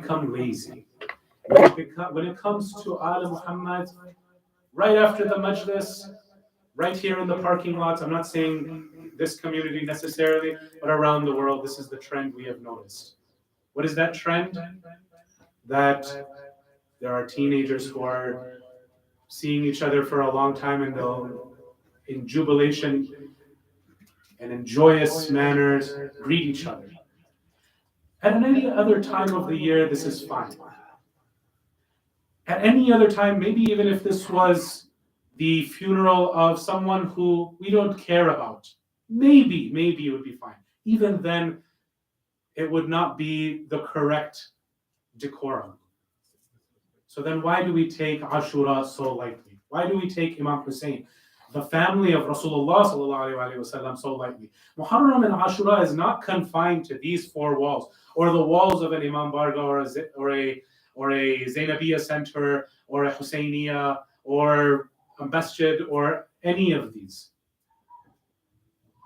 become lazy. When it comes to Al Muhammad, right after the majlis, right here in the parking lots, I'm not saying this community necessarily, but around the world, this is the trend we have noticed. What is that trend? That there are teenagers who are seeing each other for a long time and they'll, in jubilation and in joyous manners, greet each other. At any other time of the year, this is fine. At any other time, maybe even if this was the funeral of someone who we don't care about, maybe it would be fine. Even then, it would not be the correct decorum. So then why do we take Ashura so lightly? Why do we take Imam Hussein, the family of Rasulullah sallallahu alaihi wasallam, so lightly? Muharram and Ashura is not confined to these four walls, or the walls of an Imam Barga, or a Zainabiyya center, or a Husayniyya, or a masjid, or any of these.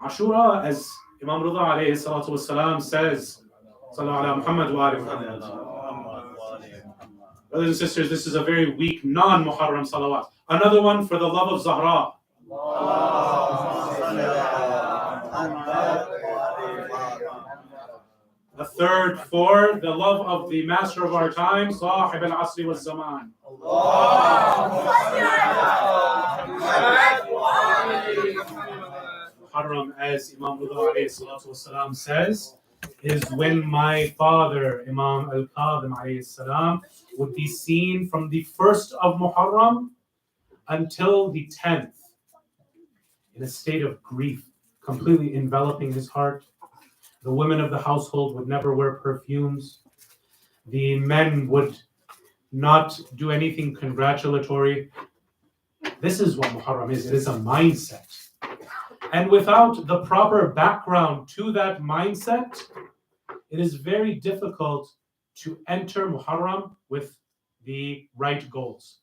Ashura, as Imam Rida alayhi salatu wasalam says, sallallahu ala Muhammad wa ali Muhammad. Brothers and sisters, this is a very weak non-Muharram salawat. Another one for the love of Zahra. The third for the love of the master of our time, Sahib al-Asri wal Zaman. Muharram, as Imam Rida alayhi salatu wasalam says, is when my father, Imam al-Qadhim alayhi salam, would be seen from the 1st of Muharram until the 10th in a state of grief, completely enveloping his heart. The women of the household would never wear perfumes. The men would not do anything congratulatory. This is what Muharram is. It is a mindset. And without the proper background to that mindset, it is very difficult to enter Muharram with the right goals.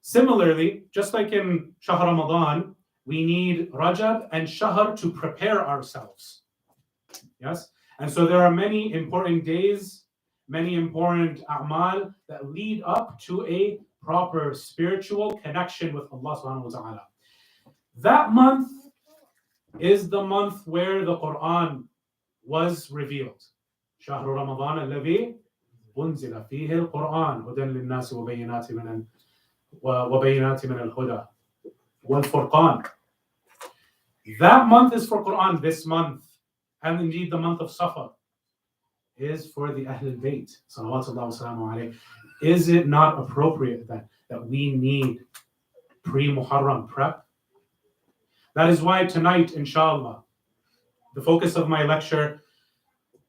Similarly, just like in Shahr Ramadan, we need Rajab and Shahr to prepare ourselves. Yes? And so there are many important days, many important a'mal that lead up to a proper spiritual connection with Allah subhanahu wa ta'ala. That month is the month where the Quran was revealed. شهر رمضان الذي أنزل فيه القرآن هدى للناس وبينات من الهدى والفرقان. That month is for Quran. This month, and indeed the month of Safar, is for the Ahlul Bayt. Salawatullah wa alayhi. Is it not appropriate that we need pre-Muharram prep? That is why tonight, inshallah, the focus of my lecture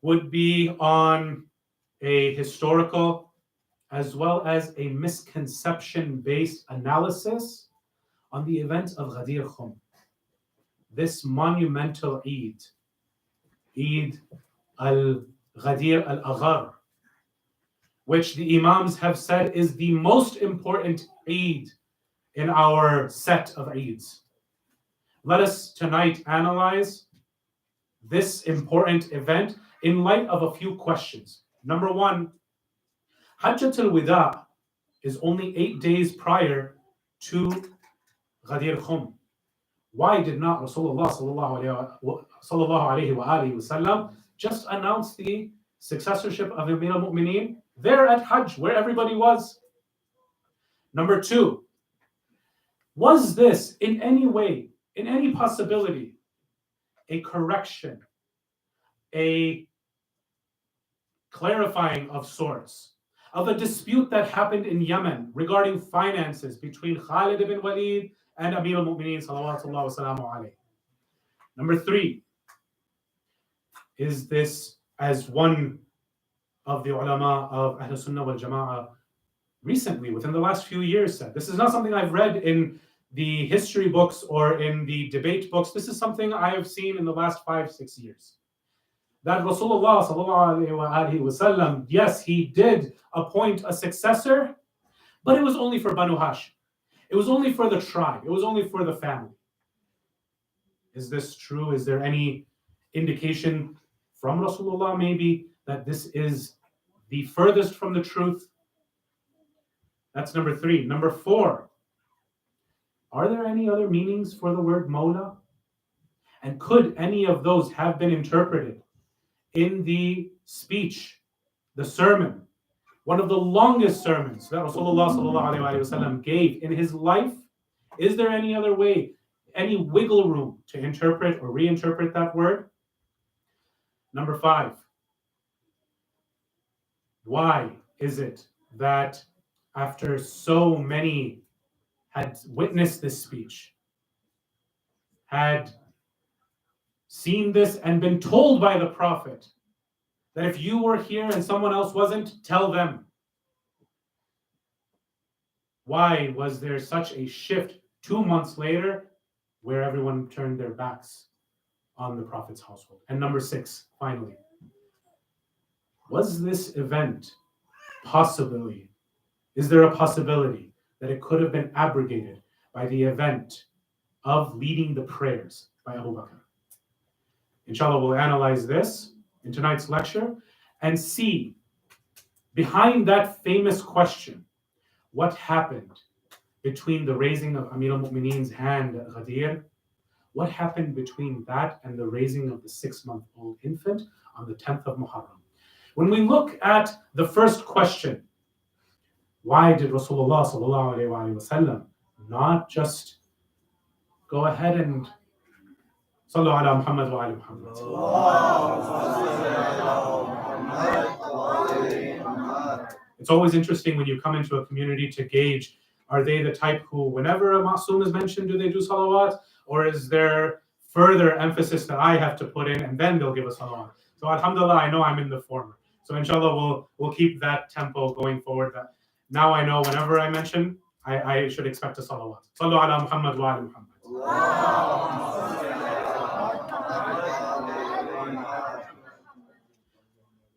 would be on a historical as well as a misconception-based analysis on the event of Ghadeer Khum. This monumental Eid, Eid al-Ghadeer al-Aghar, which the Imams have said is the most important Eid in our set of Eids. Let us tonight analyze this important event in light of a few questions. Number one, Hajjat al-Wida is only 8 days prior to Ghadeer Khum. Why did not Rasulullah sallallahu alayhi wa just announce the successorship of Amir al-Mu'mineen there at Hajj, where everybody was? Number two, was this in any way, in any possibility, a correction, a clarifying of sorts of a dispute that happened in Yemen regarding finances between Khalid ibn Walid and Amir al-Mu'mineen salawatullah wa salamu alayhi? Number three, is this, as one of the ulama of Ahl Sunnah wal Jama'ah recently, within the last few years, said, this is not something I've read in the history books or in the debate books, this is something I have seen in the last 5-6 years, that Rasulullah sallallahu alayhi wa sallam, yes, he did appoint a successor, but it was only for Banu Hashim. It was only for the tribe. It was only for the family. Is this true? Is there any indication from Rasulullah maybe that this is the furthest from the truth. That's number 3. Number 4, are there any other meanings for the word Mawla? And could any of those have been interpreted in the speech, the sermon, one of the longest sermons that Rasulullah sallallahu alaihi wasallam gave in his life? Is there any other way, any wiggle room to interpret or reinterpret that word? Number 5, why is it that after so many had witnessed this speech, had seen this and been told by the Prophet that if you were here and someone else wasn't, tell them? Why was there such a shift 2 months later where everyone turned their backs on the Prophet's household? And number 6, finally, was this event is there a possibility that it could have been abrogated by the event of leading the prayers by Abu Bakr? Inshallah, we'll analyze this in tonight's lecture and see behind that famous question, what happened between the raising of Amir al-Mu'mineen's hand at Ghadeer? What happened between that and the raising of the 6-month-old infant on the 10th of Muharram? When we look at the first question, why did Rasulullah sallallahu alaihi wasallam not just go ahead and Sallu ala Muhammad wa ala Muhammad? It's always interesting when you come into a community to gauge, are they the type who, whenever a ma'soom is mentioned, do they do salawat? Or is there further emphasis that I have to put in and then they'll give a salawat? So alhamdulillah, I know I'm in the former. So inshallah, we'll keep that tempo going forward. That now I know whenever I mention, I should expect a salawat. Sallu ala Muhammad wa ala Muhammad.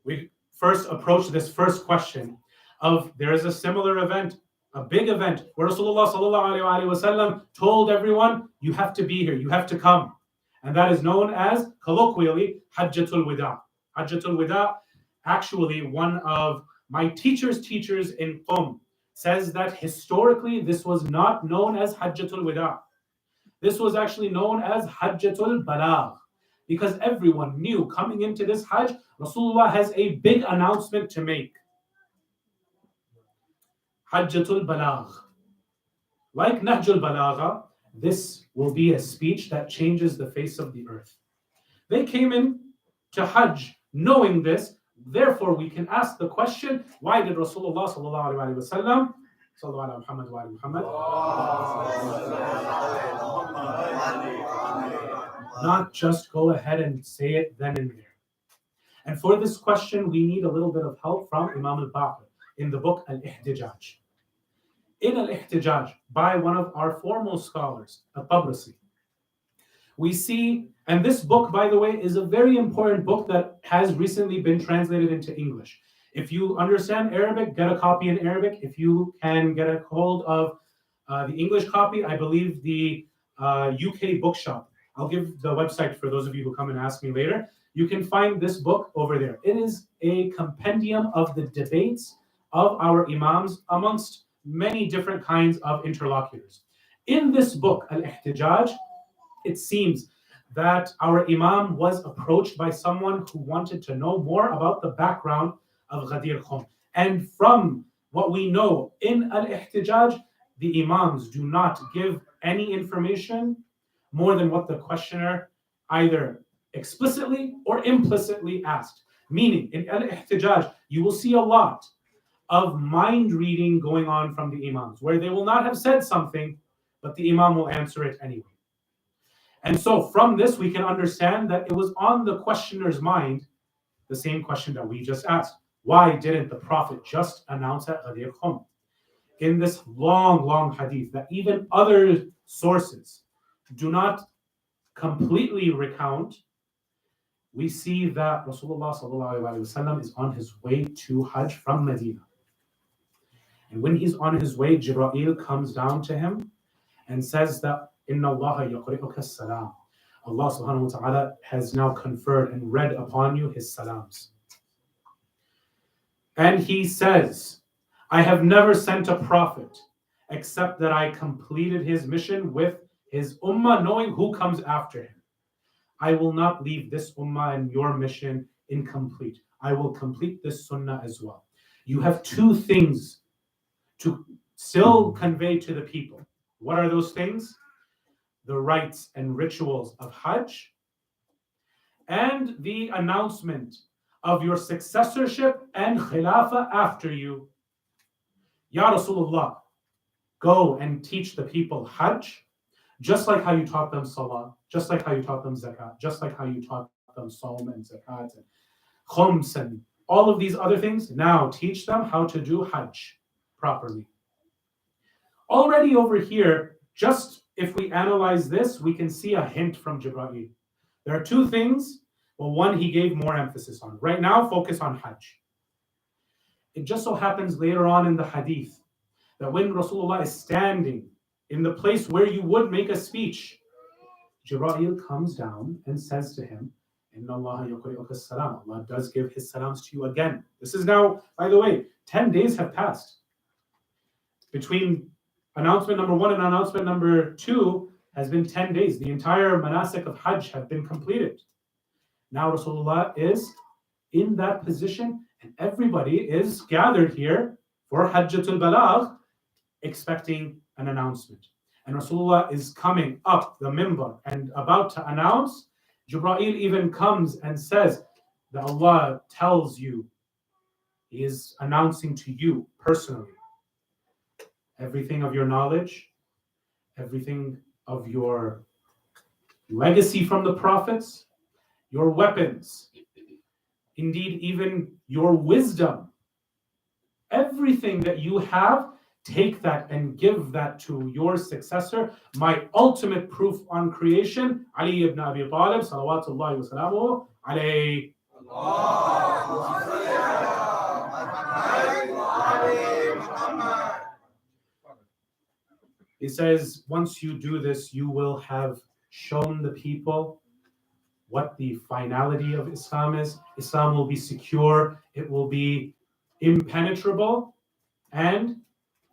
We first approach this first question of there is a similar event, a big event, where Rasulullah sallallahu alaihi wasallam told everyone, you have to be here, you have to come. And that is known as, colloquially, Hajjatul Wida. Hajjatul Wida, actually one of my teacher's teachers in Qom says that historically this was not known as Hajjatul Wida. This was actually known as Hajjatul Balagh, because everyone knew coming into this Hajj, Rasulullah has a big announcement to make. Hajjatul Balagh. Like Nahjul Balagha, this will be a speech that changes the face of the earth. They came in to Hajj knowing this, therefore we can ask the question, why did Rasulullah sallallahu alaihi wasallam sallu ala Muhammad wa ala Muhammad not just go ahead and say it then and there? And for this question, we need a little bit of help from Imam al-Baqir in the book Al-Ihtijaj. In Al-Ihtijaj, by one of our foremost scholars, Al-Tabrasi, we see, and this book, by the way, is a very important book that has recently been translated into English. If you understand Arabic, get a copy in Arabic. If you can get a hold of the English copy, I believe the UK bookshop, I'll give the website for those of you who come and ask me later. You can find this book over there. It is a compendium of the debates of our imams amongst many different kinds of interlocutors. In this book, Al-Ihtijaj, it seems that our imam was approached by someone who wanted to know more about the background of Ghadeer Khum. And from what we know in Al-Ihtijaj, the imams do not give any information more than what the questioner either explicitly or implicitly asked. Meaning, in Al-Ihtijaj, you will see a lot of mind reading going on from the imams, where they will not have said something, but the imam will answer it anyway. And so from this, we can understand that it was on the questioner's mind, the same question that we just asked. Why didn't the Prophet just announce at Ghadeer Khum? In this long, long hadith that even other sources do not completely recount, we see that Rasulullah sallallahu alaihi wasallam is on his way to Hajj from Medina. And when he's on his way, Jibreel comes down to him and says that Inna Allah yaqri'uka salam. Allah subhanahu wa ta'ala has now conferred and read upon you his salams. And he says, I have never sent a prophet except that I completed his mission with his ummah, knowing who comes after him. I will not leave this ummah and your mission incomplete. I will complete this sunnah as well. You have two things to still convey to the people. What are those things? The rites and rituals of Hajj and the announcement of your successorship and khilafah after you. Ya Rasulullah, go and teach the people Hajj, just like how you taught them Salah, just like how you taught them Zakat, just like how you taught them Sawm and Zakat and Khums and all of these other things. Now teach them how to do Hajj properly. Already over here, just if we analyze this, we can see a hint from Jibreel. There are two things. Well, one he gave more emphasis on. Right now, focus on Hajj. It just so happens later on in the hadith that when Rasulullah is standing in the place where you would make a speech, Jibreel comes down and says to him, Inna Allah yuqri'uka salam. Allah does give his salams to you again. This is now, by the way, 10 days have passed. Between announcement number 1 and announcement number 2 has been 10 days. The entire manasik of Hajj have been completed. Now Rasulullah is in that position and everybody is gathered here for Hajjatul Balagh, expecting an announcement. And Rasulullah is coming up the minbar and about to announce. Jibreel even comes and says that Allah tells you, He is announcing to you personally everything of your knowledge, everything of your legacy from the prophets, your weapons, indeed even your wisdom, everything that you have, take that and give that to your successor, my ultimate proof on creation, Ali ibn Abi Talib, salawatullahi wa salamuhu alayhi. He says, once you do this, you will have shown the people what the finality of Islam is. Islam will be secure, it will be impenetrable, and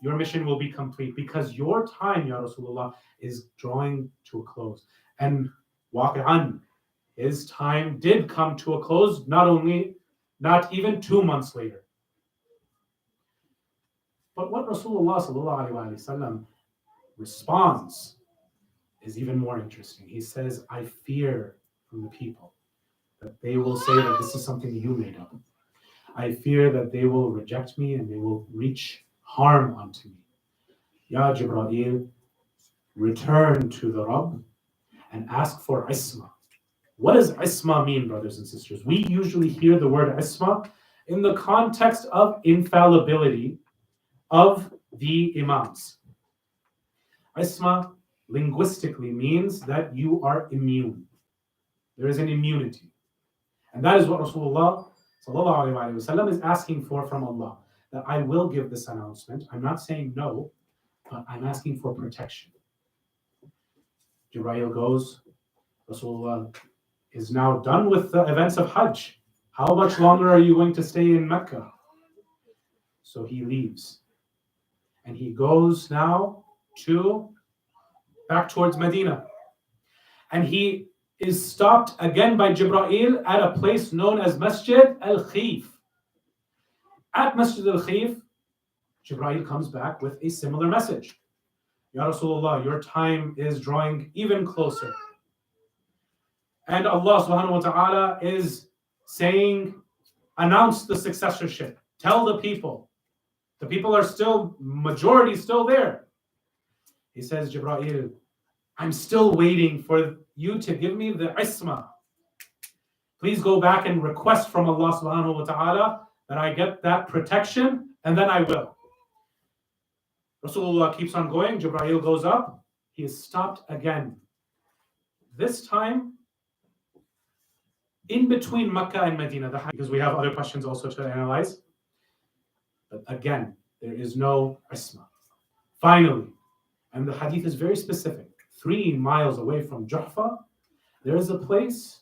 your mission will be complete because your time, Ya Rasulullah, is drawing to a close. And waqi'an, his time did come to a close, not even 2 months later. But what Rasulullah sallallahu alaihi wasallam responds is even more interesting. He says, I fear from the people that they will say that this is something you made up. I fear that they will reject me and they will reach harm unto me. Ya Jibreel, return to the Rabb and ask for Isma. What does Isma mean, brothers and sisters? We usually hear the word Isma in the context of infallibility of the Imams. Isma linguistically means that you are immune. There is an immunity. And that is what Rasulullah sallallahu alaihi wasallam is asking for from Allah. That I will give this announcement. I'm not saying no, but I'm asking for protection. Jibreel goes. Rasulullah is now done with the events of Hajj. How much longer are you going to stay in Mecca? So he leaves. And he goes now back towards Medina. And he is stopped again by Jibreel at a place known as Masjid al-Khif. At Masjid al-Khif, Jibreel comes back with a similar message. Ya Rasulullah, your time is drawing even closer. And Allah subhanahu wa ta'ala is saying, announce the successorship. Tell the people. The people are still, majority still there. He says, Jibreel, I'm still waiting for you to give me the Isma. Please go back and request from Allah subhanahu wa ta'ala that I get that protection, and then I will. Rasulullah keeps on going. Jibreel goes up. He is stopped again. This time, in between Mecca and Medina, because we have other questions also to analyze. But again, there is no Isma. Finally, and the hadith is very specific, 3 miles away from Juhfa, there is a place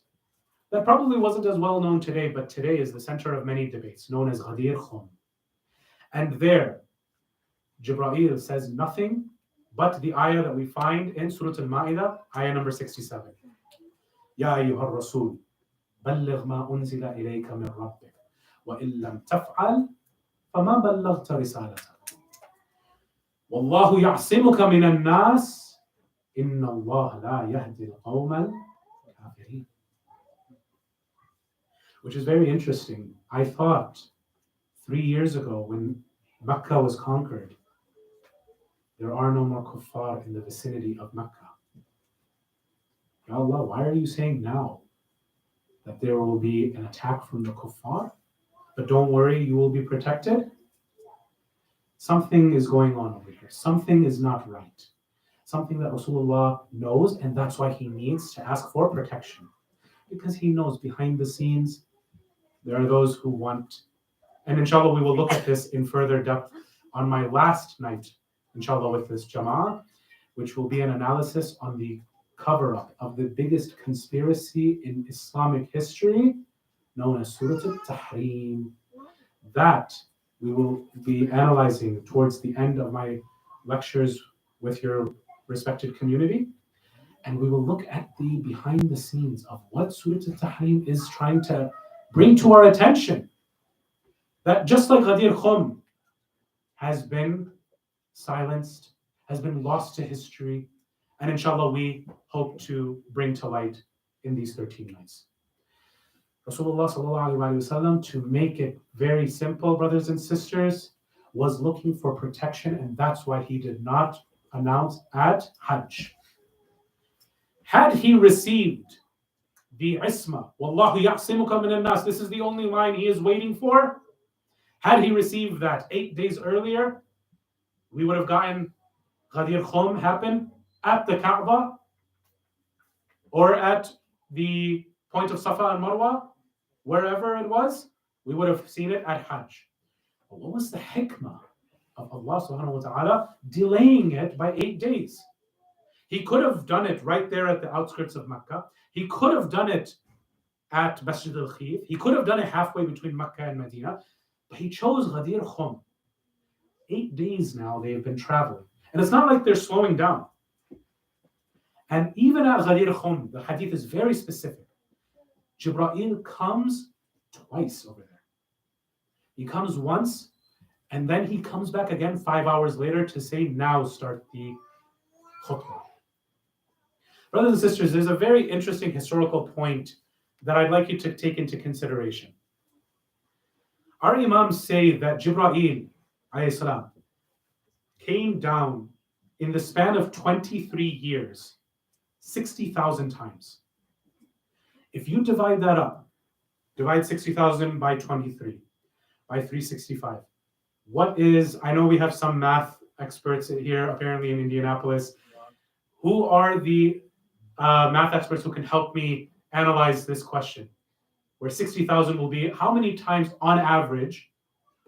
that probably wasn't as well known today, but today is the center of many debates, known as Ghadeer Khum. And there, Jibreel says nothing but the ayah that we find in Surah Al-Ma'idah, ayah number 67. Ya ayyuha rasul, balligh ma unzila ilayka min rabbik, wa in lam taf'al, fama ballaghta risalata. Wallahu ya'simuka min al-nas, inna Allah la yahdi al-qawma al-kafirin. Which is very interesting. I thought 3 years ago when Mecca was conquered, there are no more kuffar in the vicinity of Mecca. Ya Allah, why are you saying now that there will be an attack from the kuffar? But don't worry, you will be protected. Something is going on over here. Something is not right. Something that Rasulullah knows, and that's why he needs to ask for protection. Because he knows behind the scenes, there are those who want, and inshallah we will look at this in further depth on my last night, inshallah, with this Jama'ah, which will be an analysis on the cover-up of the biggest conspiracy in Islamic history, known as Surah Al-Tahrim. That we will be analyzing towards the end of my lectures with your respected community. And we will look at the behind the scenes of what Surah Al-Tahrim is trying to bring to our attention. That just like Ghadeer Khum has been silenced, has been lost to history, and inshallah we hope to bring to light in these 13 nights. Rasulullah sallallahu alaihi wasallam, to make it very simple, brothers and sisters, was looking for protection, and that's why he did not announce at Hajj. Had he received the Isma, Wallahu ya'simuka min al-nas, this is the only line he is waiting for. Had he received that 8 days earlier, we would have gotten Ghadeer Khum happen at the Kaaba or at the point of Safa and Marwa, wherever it was, we would have seen it at Hajj. But what was the hikmah of Allah subhanahu wa ta'ala delaying it by 8 days? He could have done it right there at the outskirts of Mecca. He could have done it at Masjid al-Khif. He could have done it halfway between Mecca and Medina. But he chose Ghadeer Khum. 8 days now they've been traveling. And it's not like they're slowing down. And even at Ghadeer Khum, the hadith is very specific. Jibreel comes twice over there. He comes once, and then he comes back again 5 hours later to say, now start the khutbah. Brothers and sisters, there's a very interesting historical point that I'd like you to take into consideration. Our Imams say that Jibreel alayhi salam came down in the span of 23 years, 60,000 times. If you divide that up, divide 60,000 by 23, by 365. What is, I know we have some math experts here, apparently in Indianapolis. Who are the math experts who can help me analyze this question? Where 60,000 will be, how many times on average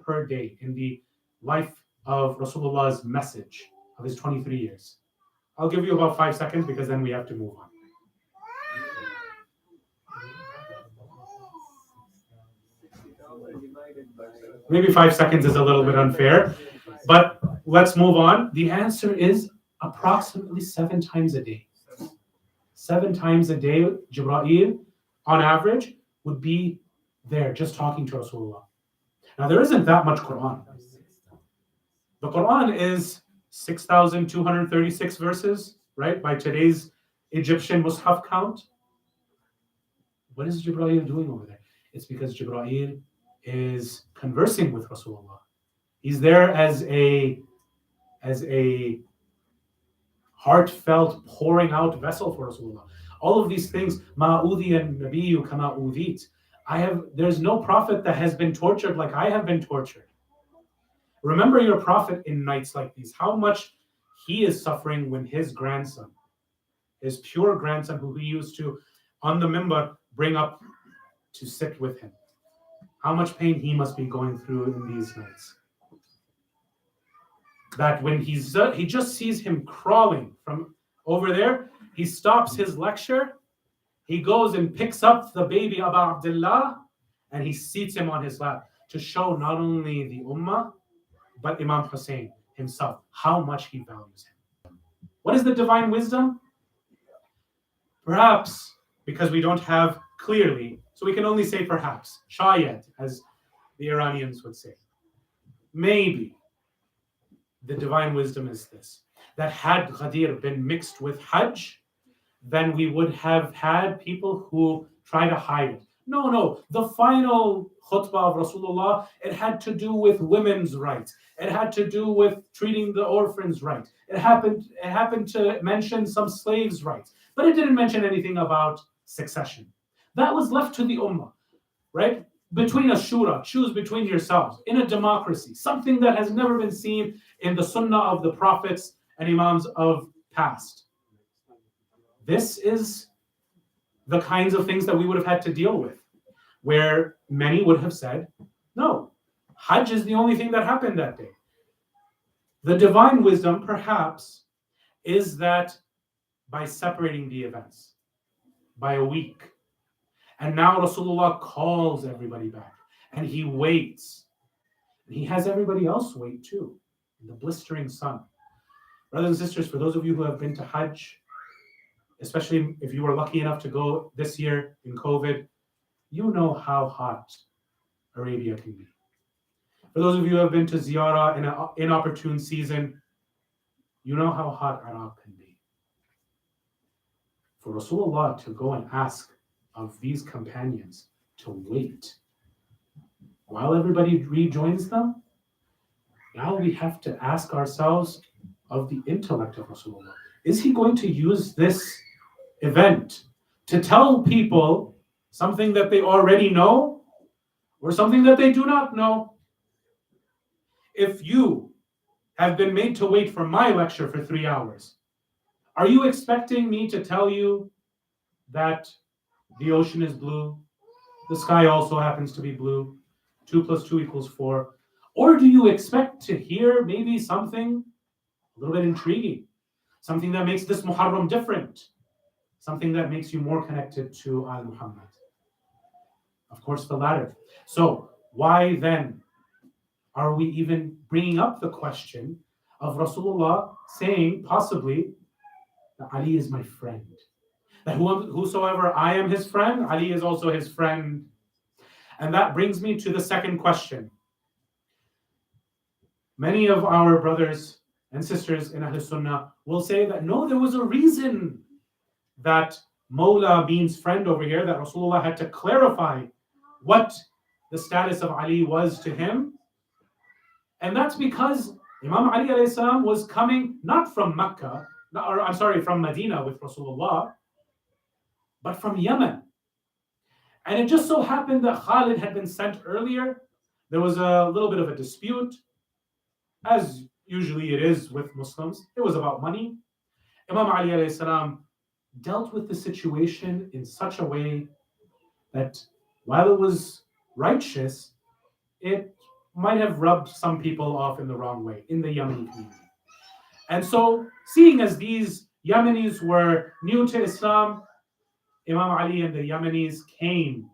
per day in the life of Rasulullah's message of his 23 years? I'll give you about 5 seconds because then we have to move on. Maybe 5 seconds is a little bit unfair, but let's move on. The answer is approximately 7 times a day. 7 times a day, Jibreel, on average, would be there just talking to Rasulullah. Now, there isn't that much Quran. The Quran is 6,236 verses, right? By today's Egyptian Mus'haf count. What is Jibreel doing over there? It's because Jibreel is conversing with Rasulullah. He's there as a heartfelt pouring out vessel for Rasulullah. All of these things, ma udhiya nabiyyu kama udhit. There's no prophet that has been tortured like I have been tortured. Remember your prophet in nights like these, how much he is suffering when his grandson, his pure grandson, who he used to, on the minbar, bring up to sit with him. How much pain he must be going through in these nights. That when he just sees him crawling from over there, he stops his lecture, he goes and picks up the baby Abu Abdullah and he seats him on his lap to show not only the Ummah, but Imam Hussein himself, how much he values him. What is the divine wisdom? Perhaps because we don't have clearly, so we can only say perhaps, shayad, as the Iranians would say. Maybe the divine wisdom is this, that had Ghadeer been mixed with Hajj, then we would have had people who try to hide it. No, the final khutbah of Rasulullah, it had to do with women's rights. It had to do with treating the orphans right. It happened to mention some slaves' rights, but it didn't mention anything about succession. That was left to the ummah, right? Between a shura, choose between yourselves, in a democracy, something that has never been seen in the sunnah of the prophets and imams of past. This is the kinds of things that we would have had to deal with, where many would have said, no, Hajj is the only thing that happened that day. The divine wisdom, perhaps, is that by separating the events by a week, and now Rasulullah calls everybody back, and he waits, and he has everybody else wait too, in the blistering sun. Brothers and sisters, for those of you who have been to Hajj, especially if you were lucky enough to go this year in COVID, you know how hot Arabia can be. For those of you who have been to Ziyarah in an inopportune season, you know how hot Iraq can be. For Rasulullah to go and ask of these companions to wait while everybody rejoins them, now we have to ask ourselves of the intellect of Rasulullah. Is he going to use this event to tell people something that they already know or something that they do not know? If you have been made to wait for my lecture for 3 hours, are you expecting me to tell you that the ocean is blue, the sky also happens to be blue, 2 + 2 = 4? Or do you expect to hear maybe something a little bit intriguing, something that makes this Muharram different, something that makes you more connected to Al-Muhammad? Of course, the latter. So why then are we even bringing up the question of Rasulullah saying possibly that Ali is my friend? That whosoever I am his friend, Ali is also his friend. And that brings me to the second question. Many of our brothers and sisters in Ahl Sunnah will say that no, there was a reason that Mawla means friend over here, that Rasulullah had to clarify what the status of Ali was to him. And that's because Imam Ali alayhi salam was coming not from Mecca, from Medina with Rasulullah, but from Yemen. And it just so happened that Khalid had been sent earlier. There was a little bit of a dispute, as usually it is with Muslims. It was about money. Imam Ali alayhi salam dealt with the situation in such a way that while it was righteous, it might have rubbed some people off in the wrong way in the Yemeni community. And so, seeing as these Yemenis were new to Islam, Imam Ali and the Yemenis came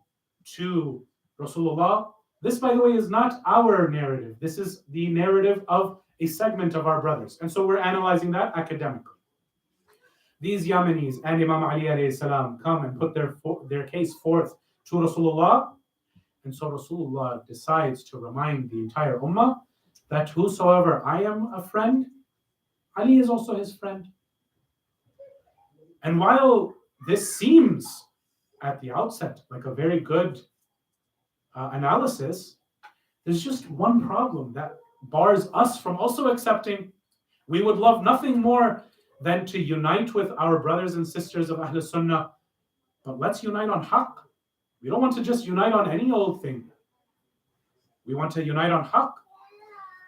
to Rasulullah. This, by the way, is not our narrative. This is the narrative of a segment of our brothers. And so we're analyzing that academically. These Yemenis and Imam Ali alayhi salam come and put their case forth to Rasulullah. And so Rasulullah decides to remind the entire ummah that whosoever I am a friend, Ali is also his friend. And while this seems at the outset like a very good analysis, there's just one problem that bars us from also accepting. We would love nothing more than to unite with our brothers and sisters of Ahl Sunnah, but let's unite on haqq. We don't want to just unite on any old thing. We want to unite on haqq.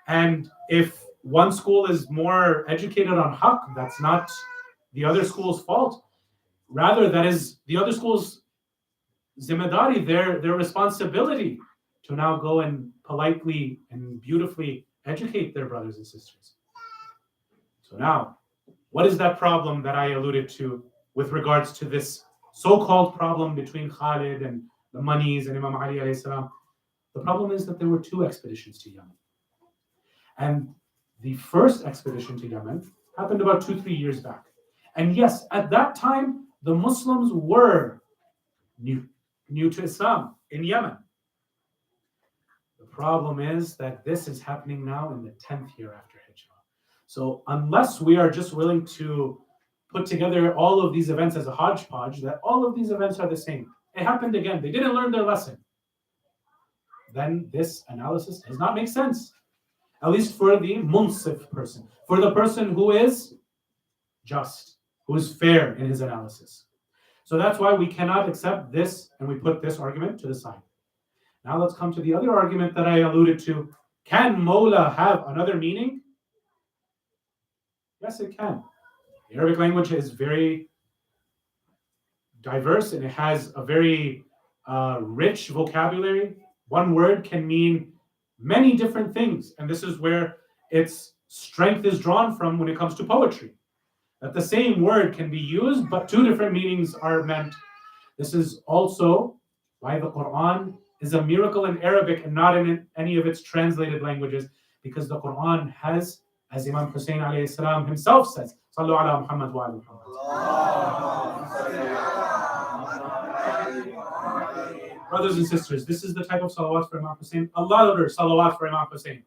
And if one school is more educated on haqq, that's not the other school's fault. Rather, that is the other school's zimmedari, their responsibility to now go and politely and beautifully educate their brothers and sisters. So now, what is that problem that I alluded to with regards to this so-called problem between Khalid and the monies and Imam Ali alayhi salam. The problem is that there were two expeditions to Yemen. And the first expedition to Yemen happened about 2-3 years back. And yes, at that time, the Muslims were new to Islam in Yemen. The problem is that this is happening now in the 10th year after Hijrah. So unless we are just willing to put together all of these events as a hodgepodge, that all of these events are the same. It happened again. They didn't learn their lesson. Then this analysis does not make sense. At least for the munsif person, for the person who is just, who is fair in his analysis. So that's why we cannot accept this, and we put this argument to the side. Now let's come to the other argument that I alluded to. Can Mawla have another meaning? Yes, it can. The Arabic language is very diverse and it has a very rich vocabulary. One word can mean many different things, and this is where its strength is drawn from when it comes to poetry. That the same word can be used, but two different meanings are meant. This is also why the Quran is a miracle in Arabic and not in any of its translated languages, because the Quran has, as Imam Hussein alayhi salam himself says, Sallu ala Muhammad wa ala Muhammad. Brothers and sisters, this is the type of salawat for Imam Hussein. A louder salawat for Imam Hussein.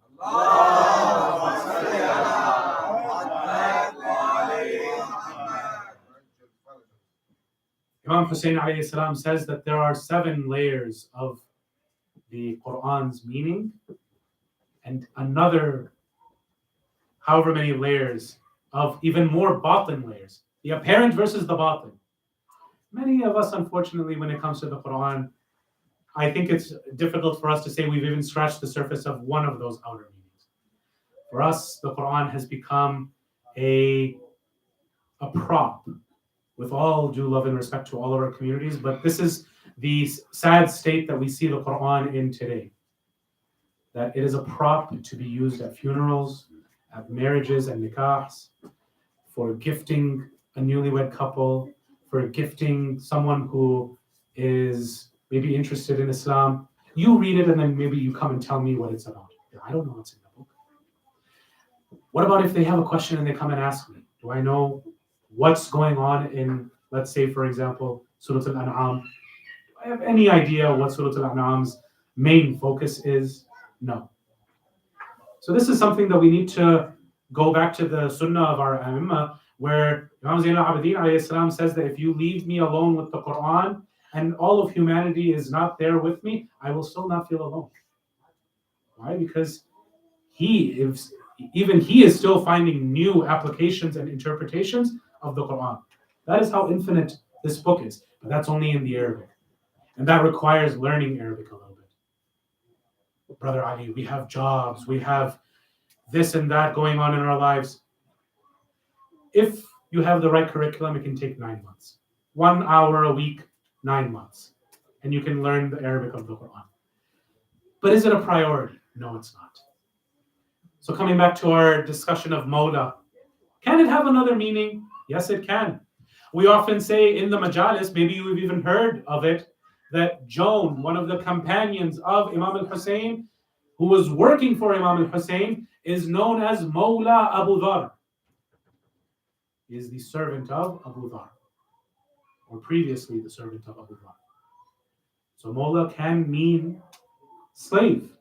Imam Hussein alayhi salam says that there are 7 layers of the Quran's meaning and another however many layers of even more batin layers. The apparent versus the batin. Many of us, unfortunately, when it comes to the Quran, I think it's difficult for us to say we've even scratched the surface of one of those outer meanings. For us, the Quran has become a prop, with all due love and respect to all of our communities, but this is the sad state that we see the Quran in today. That it is a prop to be used at funerals, at marriages and nikahs, for gifting a newlywed couple, for gifting someone who is maybe interested in Islam. You read it and then maybe you come and tell me what it's about. I don't know what's in the book. What about if they have a question and they come and ask me? Do I know what's going on in, let's say, for example, Surah Al-An'am? Do I have any idea what Surah Al-An'am's main focus is? No. So this is something that we need to go back to the sunnah of our A'immah, where Imam Zain al-Abidin alayhi salam says that if you leave me alone with the Quran and all of humanity is not there with me, I will still not feel alone. Why? Because he is still finding new applications and interpretations of the Quran. That is how infinite this book is. But that's only in the Arabic. And that requires learning Arabic a little bit. Brother Ali, we have jobs, we have this and that going on in our lives. If you have the right curriculum, it can take 9 months. 1 hour a week, 9 months. And you can learn the Arabic of the Quran. But is it a priority? No, it's not. So coming back to our discussion of Mawla, can it have another meaning? Yes, it can. We often say in the majalis, maybe you've even heard of it, that Joan, one of the companions of Imam al-Hussein, who was working for Imam al-Hussein, is known as Mawla Abu Dhar. He is the servant of Abu Dhar, or previously the servant of Abu Dhar. So Mawla can mean slave.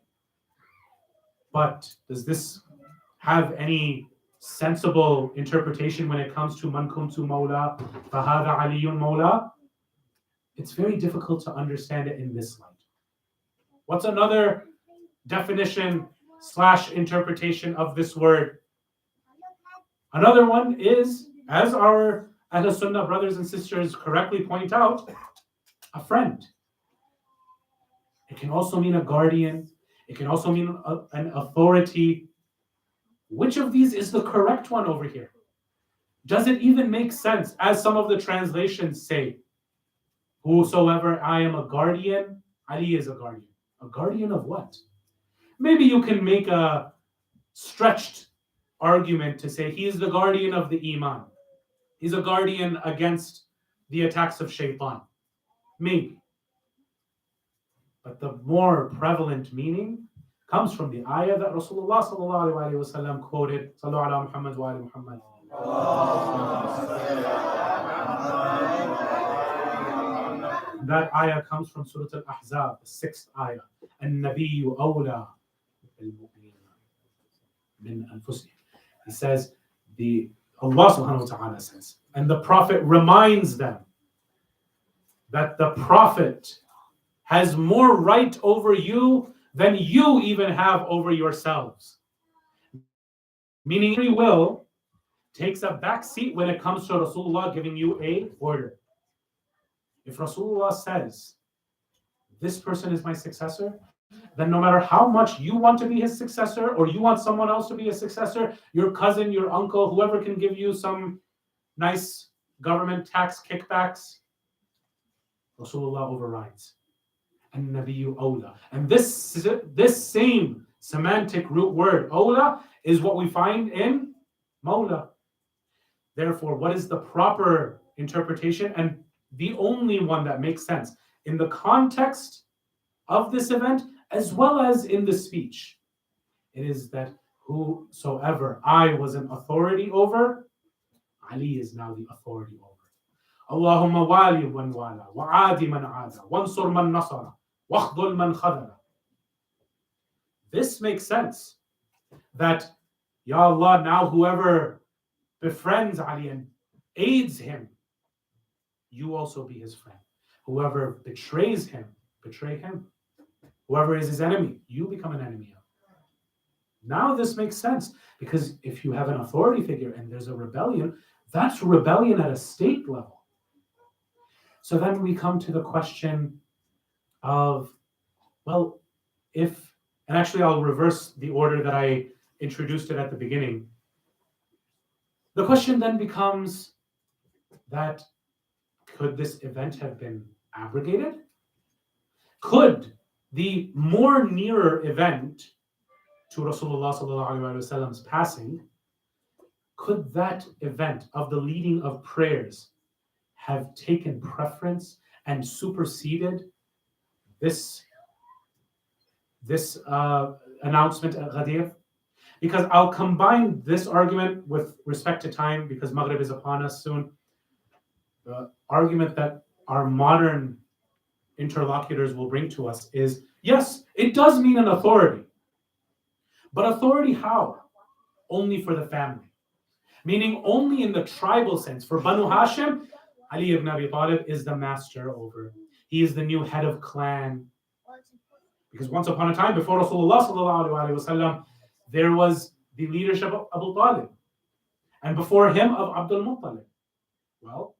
But does this have any sensible interpretation when it comes to man kuntu mawla, fahada aliyun mawla? It's very difficult to understand it in this light. What's another definition / interpretation of this word? Another one is, as our Ahl Sunnah brothers and sisters correctly point out, a friend. It can also mean a guardian. It can also mean an authority. Which of these is the correct one over here? Does it even make sense? As some of the translations say, whosoever I am a guardian, Ali is a guardian. A guardian of what? Maybe you can make a stretched argument to say he is the guardian of the Iman. He's a guardian against the attacks of shaitan. Maybe. But the more prevalent meaning comes from the ayah that Rasulullah sallallahu alaihi wasallam quoted, Sallu ala Muhammad wa ali Muhammad. That ayah comes from Surah Al-Ahzab, the 6th ayah. An-Nabiyyu awla bil-mu'minina min anfusihim. He says, Allah subhanahu wa ta'ala says, and the Prophet reminds them that the Prophet has more right over you than you even have over yourselves. Meaning free will takes a back seat when it comes to Rasulullah giving you a order. If Rasulullah says, this person is my successor, then no matter how much you want to be his successor or you want someone else to be a successor, your cousin, your uncle, whoever can give you some nice government tax kickbacks, Rasulullah overrides. And Nabiyyu awla. And this same semantic root word, awla, is what we find in Mawla. Therefore, what is the proper interpretation and the only one that makes sense in the context of this event as well as in the speech? It is that whosoever I was an authority over, Ali is now the authority over. Allahumma wali man wala, wa'adi man aada, wansur man nasara, wakhdul man khadara. This makes sense. That, Ya Allah, now whoever befriends Ali and aids him, you also be his friend. Whoever betrays him, betray him. Whoever is his enemy, you become an enemy of. Now this makes sense, because if you have an authority figure and there's a rebellion, that's rebellion at a state level. So then we come to the question of, well, and actually I'll reverse the order that I introduced it at the beginning. The question then becomes that, could this event have been abrogated? Could the more nearer event to Rasulullah sallallahu alaihi wasallam's passing, could that event of the leading of prayers have taken preference and superseded this announcement at Ghadeer? Because I'll combine this argument with respect to time, because Maghrib is upon us soon. The argument that our modern interlocutors will bring to us is, yes, it does mean an authority. But authority how? Only for the family. Meaning only in the tribal sense. For Banu Hashim, Ali ibn Abi Talib is the master over. He is the new head of clan. Because once upon a time, before Rasulullah sallallahu alaihi wasallam, there was the leadership of Abu Talib. And before him of Abdul Muttalib. Well,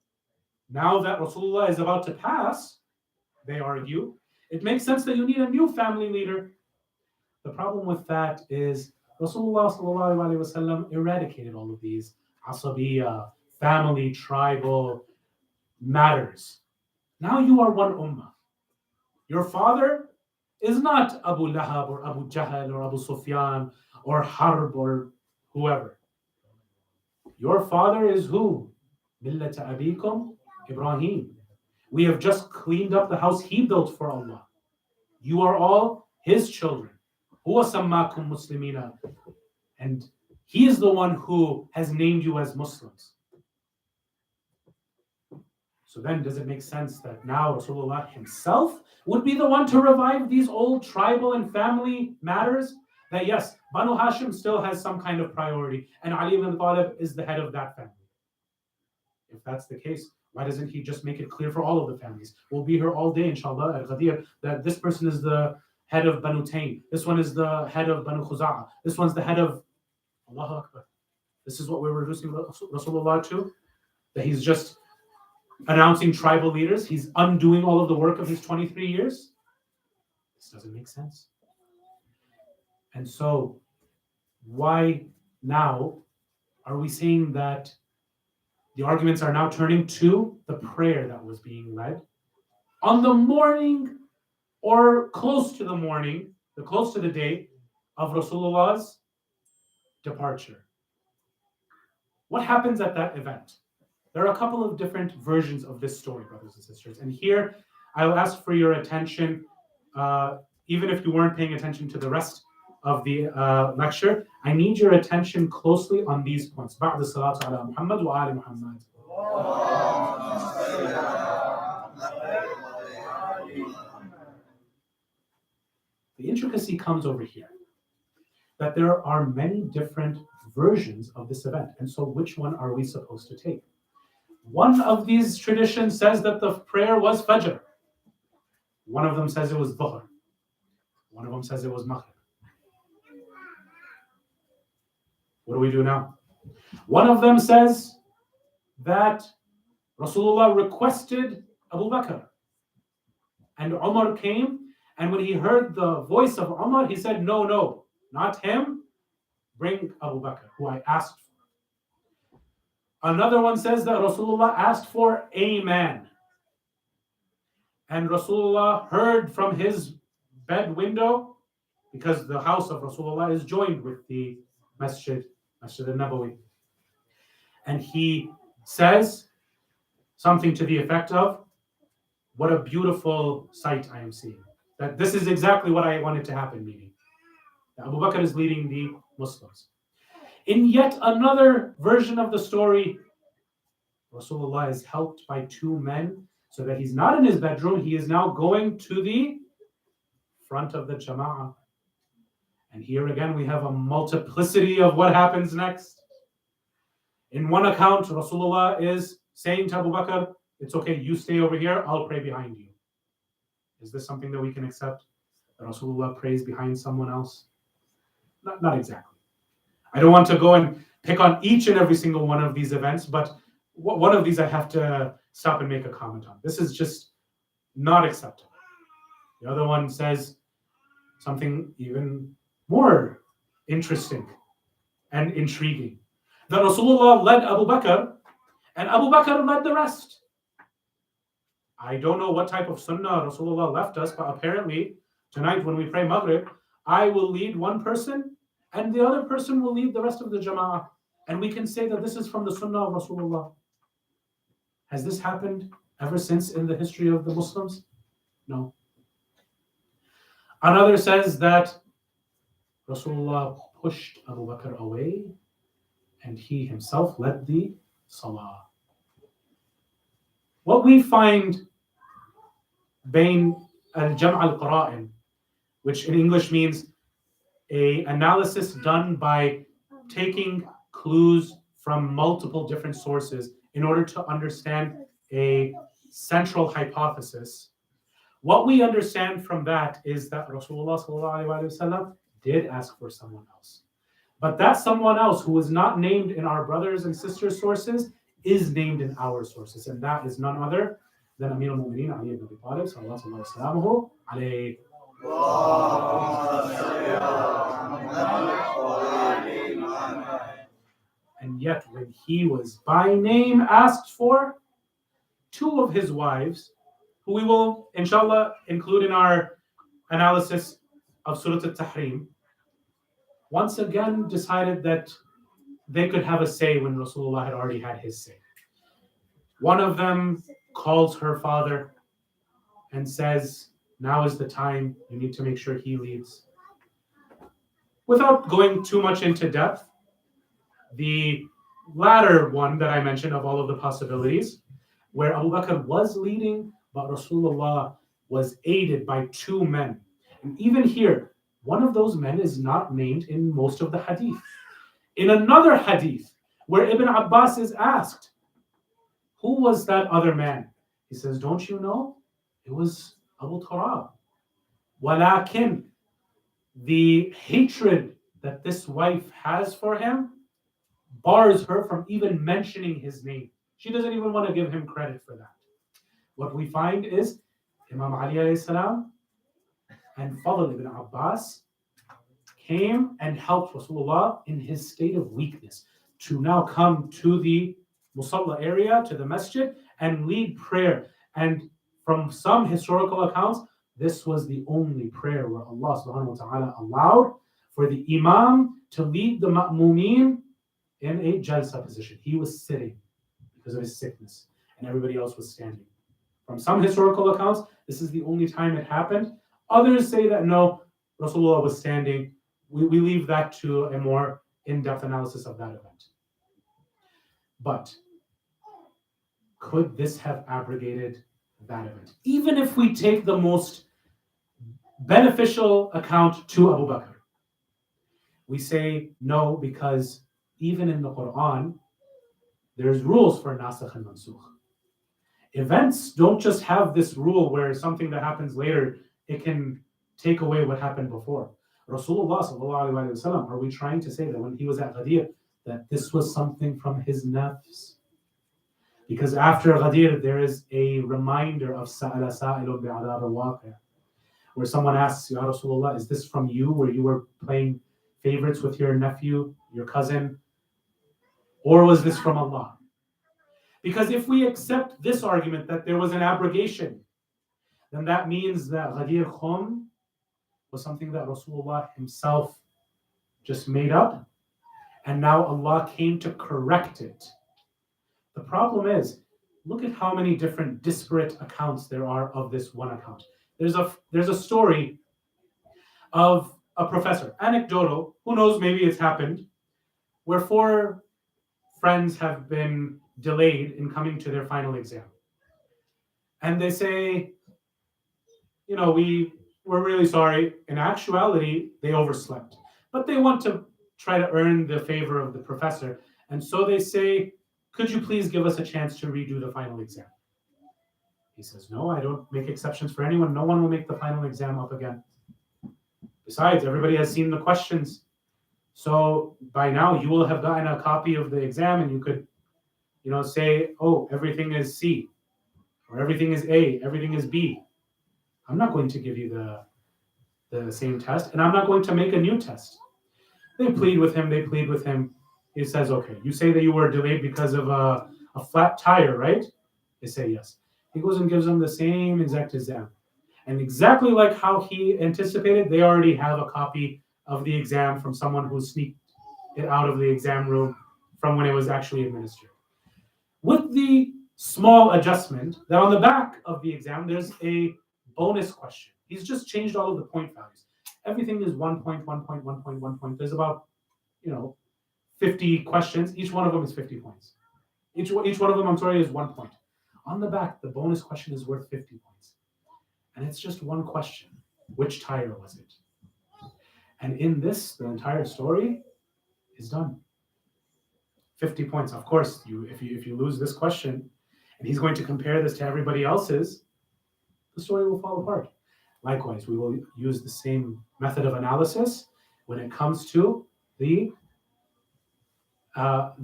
now that Rasulullah is about to pass, they argue, it makes sense that you need a new family leader. The problem with that is Rasulullah sallallahu alaihi wasallam eradicated all of these asabiyya, family, tribal matters. Now you are one ummah. Your father is not Abu Lahab or Abu Jahl or Abu Sufyan or Harb or whoever. Your father is who? Millata abikum Ibrahim. We have just cleaned up the house he built for Allah. You are all his children. Huwa sammakum muslimina. And he is the one who has named you as Muslims. So then does it make sense that now Rasulullah himself would be the one to revive these old tribal and family matters? That yes, Banu Hashim still has some kind of priority, and Ali ibn Talib is the head of that family. If that's the case, why doesn't he just make it clear for all of the families? We'll be here all day, inshallah, at Ghadeer, that this person is the head of Banu Taym. This one is the head of Banu Khuza'ah. This one's the head of Allahu Akbar. This is what we're reducing Rasulullah to? That he's just announcing tribal leaders. He's undoing all of the work of his 23 years. This doesn't make sense. And so, why now are we saying that the arguments are now turning to the prayer that was being led on the morning or close to the morning, close to the day of Rasulullah's departure? What happens at that event? There are a couple of different versions of this story, brothers and sisters. And here, I will ask for your attention, even if you weren't paying attention to the rest of the lecture. I need your attention closely on these points. بعد الصلاة على محمد وآل محمد. The intricacy comes over here, that there are many different versions of this event. And so which one are we supposed to take? One of these traditions says that the prayer was Fajr. One of them says it was Dhuhr. One of them says it was Maghrib. What do we do now? One of them says that Rasulullah requested Abu Bakr. And Umar came, and when he heard the voice of Umar, he said, no, not him. Bring Abu Bakr, who I asked for. Another one says that Rasulullah asked for a man. And Rasulullah heard from his bed window, because the house of Rasulullah is joined with the Masjid al-Nabawi. And he says something to the effect of, what a beautiful sight I am seeing. That this is exactly what I wanted to happen, meaning that Abu Bakr is leading the Muslims. In yet another version of the story, Rasulullah is helped by two men, so that he's not in his bedroom, he is now going to the front of the Jama'ah. And here again we have a multiplicity of what happens next. In one account, Rasulullah is saying to Abu Bakr, it's okay, you stay over here, I'll pray behind you. Is this something that we can accept? That Rasulullah prays behind someone else? Not exactly. I don't want to go and pick on each and every single one of these events, but one of these I have to stop and make a comment on. This is just not acceptable. The other one says something even more interesting and intriguing. That Rasulullah led Abu Bakr, and Abu Bakr led the rest. I don't know what type of sunnah Rasulullah left us, but apparently tonight when we pray Maghrib, I will lead one person and the other person will lead the rest of the Jama'ah. And we can say that this is from the sunnah of Rasulullah. Has this happened ever since in the history of the Muslims? No. Another says that Rasulullah pushed Abu Bakr away and he himself led the Salah. What we find Bain al-Jam' al-Qara'in, which in English means an analysis done by taking clues from multiple different sources in order to understand a central hypothesis. What we understand from that is that Rasulullah ﷺ did ask for someone else. But that someone else who is not named in our brothers and sisters' sources is named in our sources, and that is none other than Amir al-Mu'mineen Ali ibn Abi Talib sallallahu alayhi wa. And yet when he was by name asked for, two of his wives, who we will inshallah include in our analysis of Surah Al-Tahrim, once again decided that they could have a say when Rasulullah had already had his say. One of them calls her father and says, now is the time, you need to make sure he leads. Without going too much into depth, the latter one that I mentioned of all of the possibilities, where Abu Bakr was leading, but Rasulullah was aided by two men. And even here, one of those men is not named in most of the hadith. In another hadith, where Ibn Abbas is asked, who was that other man? He says, don't you know? It was Abu Turab. Walakin, the hatred that this wife has for him bars her from even mentioning his name. She doesn't even want to give him credit for that. What we find is Imam Ali alayhi salam and Fadl ibn Abbas came and helped Rasulullah in his state of weakness to now come to the Musalla area, to the masjid, and lead prayer. And from some historical accounts, this was the only prayer where Allah subhanahu wa ta'ala allowed for the Imam to lead the Ma'mumeen in a jalsa position. He was sitting because of his sickness, and everybody else was standing. From some historical accounts, this is the only time it happened. Others say that no, Rasulullah was standing. We leave that to a more in-depth analysis of that event. But could this have abrogated that event? Even if we take the most beneficial account to Abu Bakr, we say no, because even in the Quran, there's rules for Nasikh and Mansukh. Events don't just have this rule where something that happens later, it can take away what happened before. Rasulullah sallallahu alaihi wasallam, are we trying to say that when he was at Ghadeer, that this was something from his nafs? Because after Ghadeer, there is a reminder of Sa'ala Sa'ilun bi'adab al-waqi', where someone asks, Ya Rasulullah, is this from you, where you were playing favorites with your nephew, your cousin? Or was this from Allah? Because if we accept this argument that there was an abrogation, then that means that Ghadeer Khum was something that Rasulullah himself just made up, and now Allah came to correct it. The problem is, look at how many different disparate accounts there are of this one account. There's a story of a professor, anecdotal, who knows, maybe it's happened, where 4 friends have been delayed in coming to their final exam. And they say, we're really sorry. In actuality, they overslept. But they want to try to earn the favor of the professor. And so they say, could you please give us a chance to redo the final exam? He says, no, I don't make exceptions for anyone. No one will make the final exam up again. Besides, everybody has seen the questions. So by now, you will have gotten a copy of the exam, and you could, say, oh, everything is C, or everything is A, everything is B. I'm not going to give you the same test, and I'm not going to make a new test. They plead with him. He says, okay, you say that you were delayed because of a flat tire, right? They say yes. He goes and gives them the same exact exam. And exactly like how he anticipated, they already have a copy of the exam from someone who sneaked it out of the exam room from when it was actually administered. With the small adjustment that on the back of the exam, there's a bonus question. He's just changed all of the point values. Everything is 1 point, 1 point, 1 point, 1 point. There's about, 50 questions. Each one of them is 50 points. Each one of them, is 1 point. On the back, the bonus question is worth 50 points. And it's just one question. Which tire was it? And in this, the entire story is done. 50 points. Of course, if you lose this question, and he's going to compare this to everybody else's, the story will fall apart. Likewise, we will use the same method of analysis when it comes to the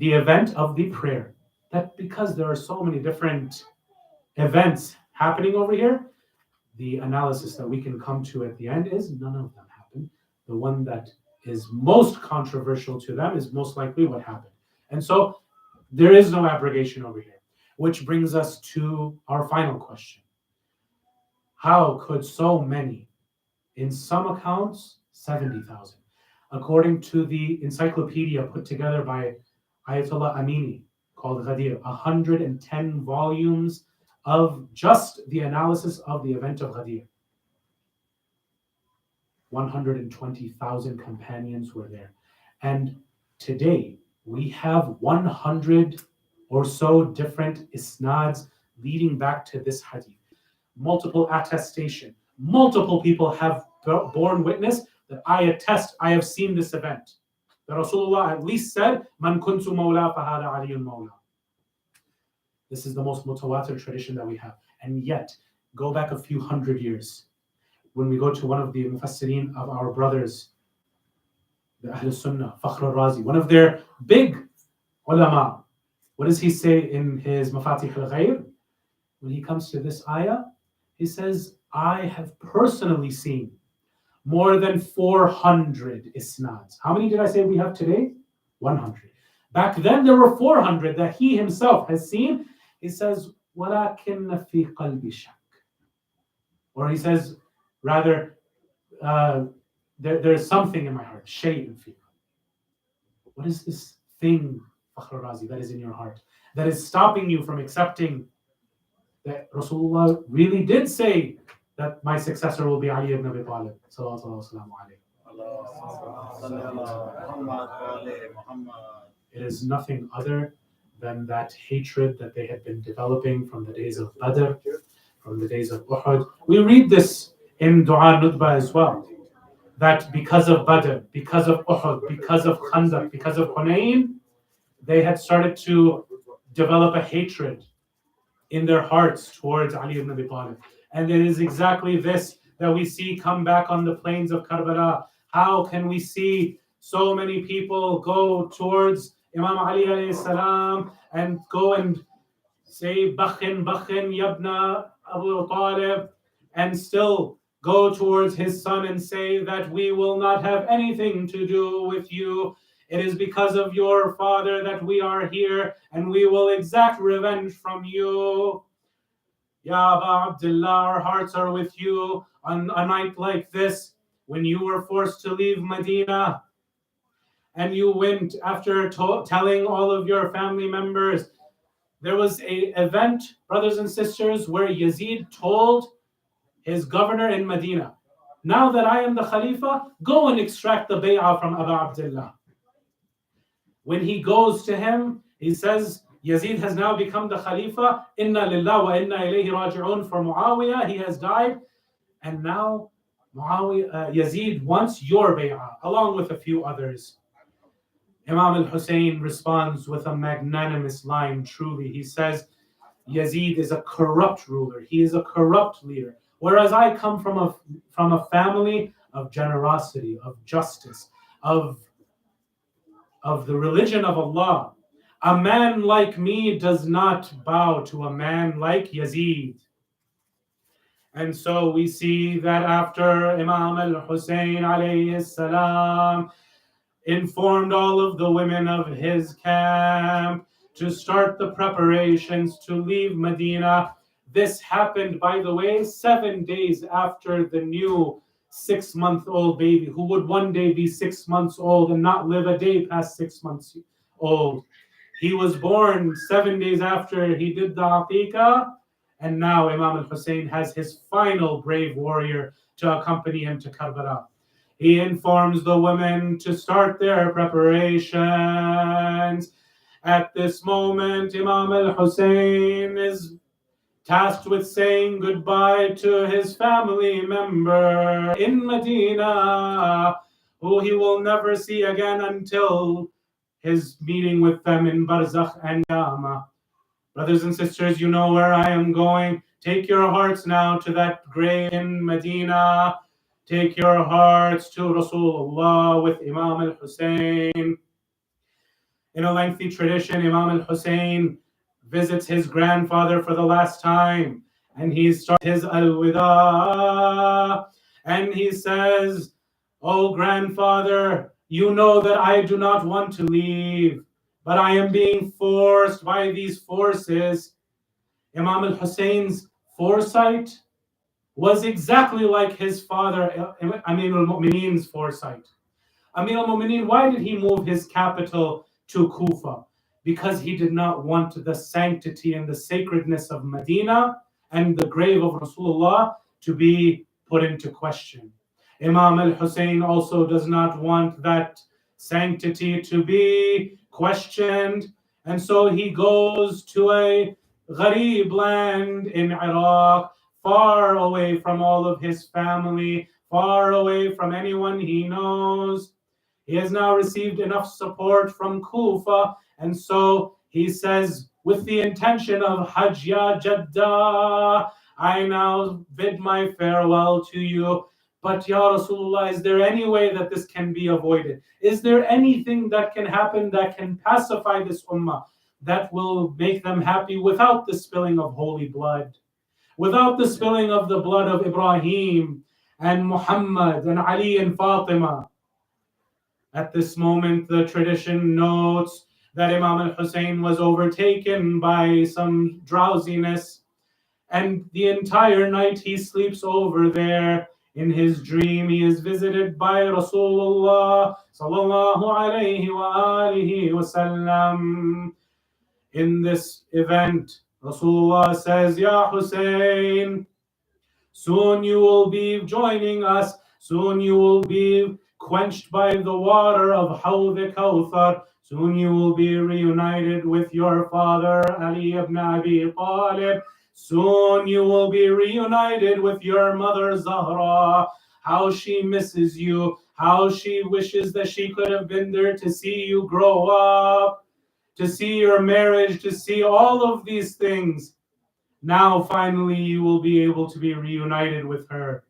event of the prayer. That because there are so many different events happening over here, the analysis that we can come to at the end is none of them happened. The one that is most controversial to them is most likely what happened. And so there is no abrogation over here, which brings us to our final question. How could so many, in some accounts, 70,000, according to the encyclopedia put together by Ayatollah Amini, called Ghadeer, 110 volumes of just the analysis of the event of Ghadeer. 120,000 companions were there. And today, we have 100 or so different isnads leading back to this hadith. Multiple attestation. Multiple people have borne witness that I attest, I have seen this event. That Rasulullah at least said, Man kuntu mawla fahada aliyun mawla. This is the most mutawatir tradition that we have. And yet, go back a few hundred years. When we go to one of the mufassirin of our brothers, the Ahl Sunnah, Fakhr al-Razi, one of their big ulama, what does he say in his Mafatih al-Ghayb? When he comes to this ayah, he says, I have personally seen more than 400 isnads. How many did I say we have today? 100. Back then there were 400 that he himself has seen. He says, وَلَكِنَّ فِي قَلْبِ شَكٍّ. Or he says, rather, there's something in my heart. شَيْءٍ فِي. What is this thing Fakhr Razi, that is in your heart, that is stopping you from accepting that Rasulullah really did say that my successor will be Ali ibn Abi Talib. It is nothing other than that hatred that they had been developing from the days of Badr, from the days of Uhud. We read this in Dua Nutba as well, that because of Badr, because of Uhud, because of Khandaq, because of Hunayn, they had started to develop a hatred in their hearts towards Ali ibn Abi Talib. And it is exactly this that we see come back on the plains of Karbala. How can we see so many people go towards Imam Ali alayhi salam and go and say Bakhin, Yabna Abu Talib, and still go towards his son and say that we will not have anything to do with you. It is because of your father that we are here, and we will exact revenge from you. Ya Aba Abdullah, our hearts are with you on a night like this, when you were forced to leave Medina, and you went after telling all of your family members. There was an event, brothers and sisters, where Yazid told his governor in Medina, now that I am the Khalifa, go and extract the bay'ah from Abu Abdullah. When he goes to him, he says, Yazid has now become the Khalifa. Inna lillah wa inna ilayhi raji'un. For Muawiyah, he has died. And now Yazid wants your bay'ah, along with a few others. Imam al-Hussein responds with a magnanimous line, truly. He says, Yazid is a corrupt ruler. He is a corrupt leader. Whereas I come from a family of generosity, of justice, of the religion of Allah. A man like me does not bow to a man like Yazid. And so we see that after Imam al-Hussein alayhi salam informed all of the women of his camp to start the preparations to leave Medina. This happened, by the way, 7 days after the new 6-month-old baby, who would one day be 6 months old and not live a day past 6 months old. He was born 7 days after he did the aqiqah, and now Imam al-Hussein has his final brave warrior to accompany him to Karbala. He informs the women to start their preparations. At this moment, Imam al-Hussein is tasked with saying goodbye to his family member in Medina, who he will never see again until his meeting with them in Barzakh and Qiyamah. Brothers and sisters, you know where I am going. Take your hearts now to that grave in Medina. Take your hearts to Rasulullah with Imam al-Hussein. In a lengthy tradition, Imam al-Hussein visits his grandfather for the last time, and he starts his al-wida, and he says, oh grandfather, you know that I do not want to leave, but I am being forced by these forces. Imam al-Hussein's foresight was exactly like his father, Amir al-Mu'mineen's foresight. Amir al-Mu'mineen, why did he move his capital to Kufa? Because he did not want the sanctity and the sacredness of Medina and the grave of Rasulullah to be put into question. Imam al-Hussein also does not want that sanctity to be questioned, and so he goes to a gharib land in Iraq, far away from all of his family, far away from anyone he knows. He has now received enough support from Kufa, and so he says, with the intention of Hajj ya Jaddah, I now bid my farewell to you. But Ya Rasulullah, is there any way that this can be avoided? Is there anything that can happen that can pacify this ummah, that will make them happy without the spilling of holy blood, without the spilling of the blood of Ibrahim and Muhammad and Ali and Fatima? At this moment, the tradition notes that Imam al-Hussein was overtaken by some drowsiness, and the entire night he sleeps over there In his dream, he is visited by Rasulullah sallallahu alayhi wa alihi wasallam. In this event, Rasulullah says, Ya Hussein, soon you will be joining us. Soon you will be quenched by the water of Hawd Kawthar. Soon you will be reunited with your father, Ali ibn Abi Talib. Soon you will be reunited with your mother, Zahra. How she misses you. How she wishes that she could have been there to see you grow up, to see your marriage, to see all of these things. Now, finally, you will be able to be reunited with her.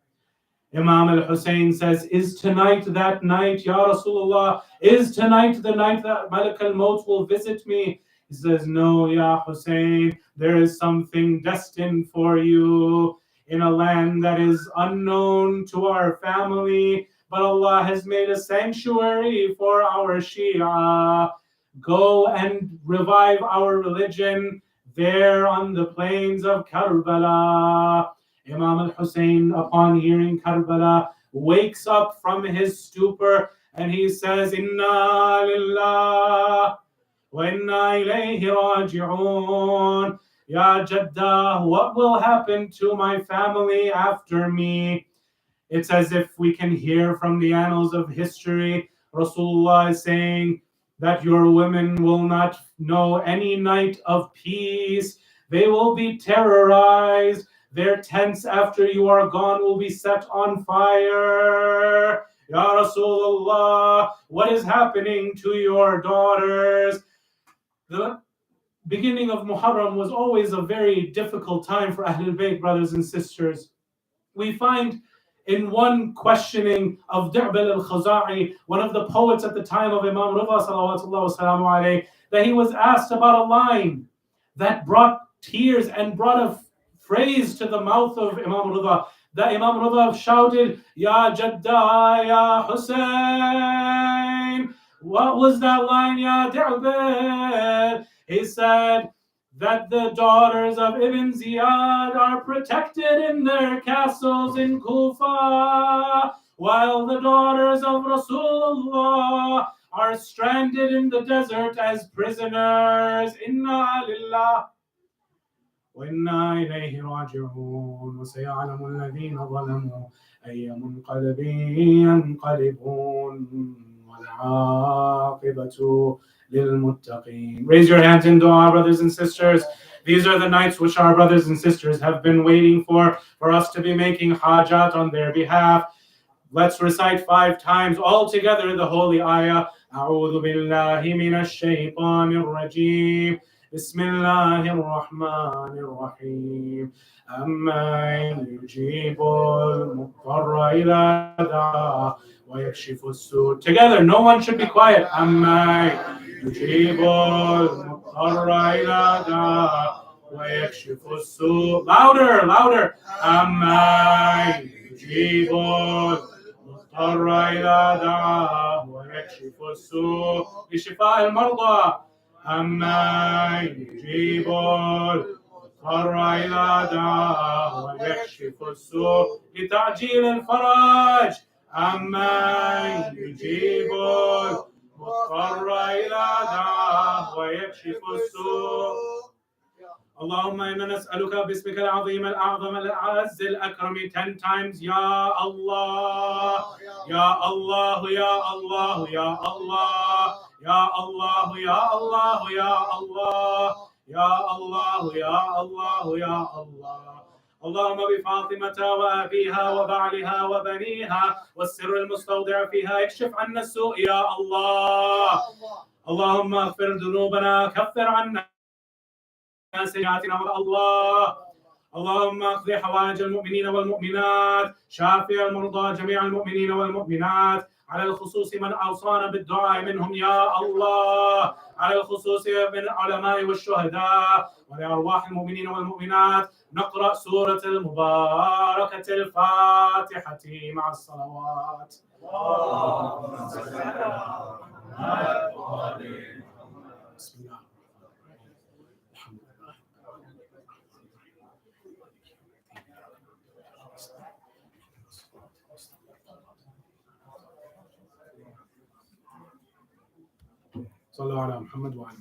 Imam al-Hussein says, is tonight that night, Ya Rasulullah? Is tonight the night that Malik al-Maut will visit me? He says, no, Ya Hussein, there is something destined for you in a land that is unknown to our family, but Allah has made a sanctuary for our Shia. Go and revive our religion there on the plains of Karbala. Imam al-Hussein, upon hearing Karbala, wakes up from his stupor and he says, Inna lillah wa inna ilayhi raji'un. Ya Jaddah, what will happen to my family after me? It's as if we can hear from the annals of history, Rasulullah is saying that your women will not know any night of peace. They will be terrorized. Their tents after you are gone will be set on fire. Ya Rasulullah, what is happening to your daughters? The beginning of Muharram was always a very difficult time for Ahlul Bayt, brothers and sisters. We find in one questioning of Du'bal al-Khaza'i, one of the poets at the time of Imam Rida salawatullah wasalamu alayhi, that he was asked about a line that brought tears and brought a phrase to the mouth of Imam Rida. That Imam Rida shouted, Ya Jadda, Ya Hussein. What was that line, Ya Du'bal? He said that the daughters of Ibn Ziyad are protected in their castles in Kufa, while the daughters of Rasulullah are stranded in the desert as prisoners. Inna lillah wa inna ilayhi raji'un. وسيعلم الذين ظلموا أي منقلب ينقلبون والعاقبة للمتقين. Raise your hands in dua, brothers and sisters. These are the nights which our brothers and sisters have been waiting for us to be making hajat on their behalf. Let's recite 5 times all together the holy ayah. أعوذ بالله من الشيطان الرجيم. بسم الله الرحمن الرحيم. أمن يجيب المضطر إذا دعاه ويكشف السوء. Together, no one should be quiet. أمن يجيب المضطر إذا دعاه ويكشف السوء. Louder, louder. أمن يجيب المضطر إذا دعاه ويكشف السوء لشفاء المرضى. أمن يجيب المضطر إذا دعاه ويكشف السوء لتعجيل الفرج. أمن يجيب المضطر إذا دعاه ويكشف السوء. اللهم إنا نسألك باسمك العظيم الأعظم الأعز الأكرم 10 times. يا الله يا الله يا الله يا الله يا الله يا الله يا الله يا الله يا الله يا الله. اللهم بفاطمة وأبيها وبعلها وبنيها والسر المستودع فيها اكشف عنا السوء يا الله. اللهم اغفر ذنوبنا كفر عنا سيئاتنا الله. اللهم اقض حوائج المؤمنين والمؤمنات. شافي المرضى جميع المؤمنين والمؤمنات، على الخصوص من أوصانا بالدعاء منهم يا الله، على الخصوص من العلماء والشهداء، ولأرواح المؤمنين والمؤمنات. نقرأ سورة المباركة الفاتحة مع الصلوات. بسم الله. صلوا على محمد وعلى